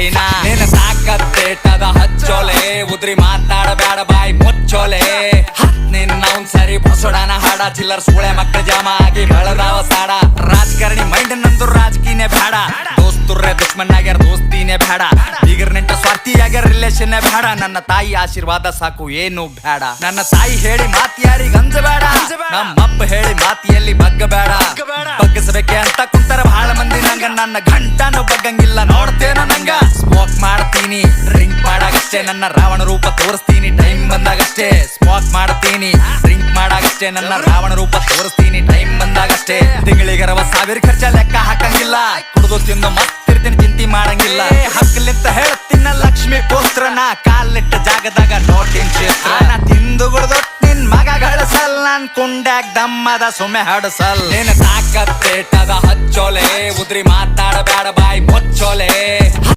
ಹಾಡಿನ ನಿನ್ನ ತಾಕತ್ತೇಟದ ಹಚ್ಚೋಲೆ ಉದ್ರಿ ಮಾತಾಡಬೇಡ ಬಾಯಿ ಮುಚ್ಚೋಲೆ ನಿನ್ನ ಅವ್ನ್ ಸರಿ ಬಸೋಡನ ಹಾಡ ಚಿಲ್ಲರ್ ಸೂಳೆ ಮಕ್ಕಳ ಜಾಮ ಆಗಿ ಬೆಳದಾವ ಸಾಡ ರಾಜಕಾರಣಿ ಮೈಂಡ್ ನಂದು ರಾಜಕೀಯನೇ ಬೇಡ ದೋಸ್ತುರ್ರೆ ದುಶ್ಮನ್ ಆಗ್ಯಾರ ದೋಸ್ತಿನೇ ಬೇಡ ಬೀಗರ್ ನೆಂಟ ಸ್ವಾರ್ಥಿ ಆಗ್ಯಾರ ರಿಲೇಷನ್ ಬೇಡ ನನ್ನ ತಾಯಿ ಆಶೀರ್ವಾದ ಸಾಕು ಏನು ಬೇಡ ನನ್ನ ತಾಯಿ ಹೇಳಿ ಮಾತಿ ಯಾರಿಗ ಅಂಜಬೇಡ ನಮ್ಮಪ್ಪ ಹೇಳಿ ಮಾತಿಯಲ್ಲಿ ಬಗ್ಗಬೇಡ ಬಗ್ಗಿಸಬೇಕೆ ಅಂತ ಕುಂತರ ಬಹಳ ಮಂದಿ ನಂಗ ನನ್ನ ಗಂಟನು ಬಗ್ಗಂಗಿಲ್ಲ ನೋಡ್ತೇನ ನಂಗ ಸ್ಮೋಕ್ ಮಾಡ್ತೀನಿ ಡ್ರಿಂಕ್ ಮಾಡಾಗಷ್ಟೇ ನನ್ನ ರಾವಣ ರೂಪ ತೋರಿಸ್ತೀನಿ ಟೈಮ್ ಬಂದಾಗಷ್ಟೇ ಸ್ಮೋಕ್ ಮಾಡ್ತೀನಿ ಡ್ರಿಂಕ್ ಮಾಡಾಗಷ್ಟೇ ನನ್ನ ರಾವಣ ರೂಪ ತೋರಿಸ್ತೀನಿ ಟೈಮ್ ಬಂದಾಗಷ್ಟೇ ತಿಂಗಳಿಗರವ ಸಾವಿರ ಖರ್ಚ ಲೆಕ್ಕ ಹಾಕಂಗಿಲ್ಲ ಕುಡಿದು ತಿಂದು ಮತ್ತಿರ್ತೀನಿ ಚಿಂತೆ ಮಾಡಂಗಿಲ್ಲ ಹಕ್ಕಲಿಂತ ಹೇಳ್ತೀನ ಲಕ್ಷ್ಮಿ ಪುತ್ರನ ಕಾಲಿಟ್ಟ ಜಾಗದಾಗ ನೋಟಿನ್ ಕ್ಷೇತ್ರ ನಾ ತಿಂದು ಗುಡ್ದು ನಿನ್ ಮಗ ಗಳಿಸಲ್ ನನ್ ಕುಂಡ್ಯಾಗ ದಮ್ಮದ ಸುಮ್ಮೆ ಹಡಸಲ್ ನಿನ್ನ ತಾಕತ್ತೇಟದ ಹಚ್ಚೋಲೆ ಉದ್ರಿ ಮಾತಾಡಬೇಡ ಬಾಯಿ ಮುಚ್ಚೋಲೆ